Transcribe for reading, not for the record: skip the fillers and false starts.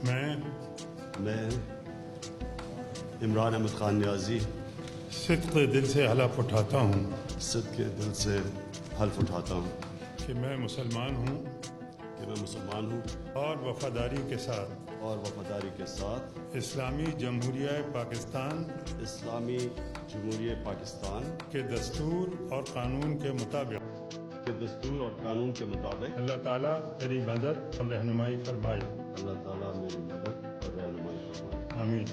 मैं इमरान अहमद खान न्याजी सिद्क़ दिल से हलफ उठाता हूँ सिद्क़ के दिल से हल्फ उठाता हूँ कि मैं मुसलमान हूँ और वफादारी के साथ इस्लामी जमहूरिया पाकिस्तान के दस्तूर और कानून के मुताबिक अल्लाह ताला मेरी मदद और रहनुमाई फरमाए। आमीन।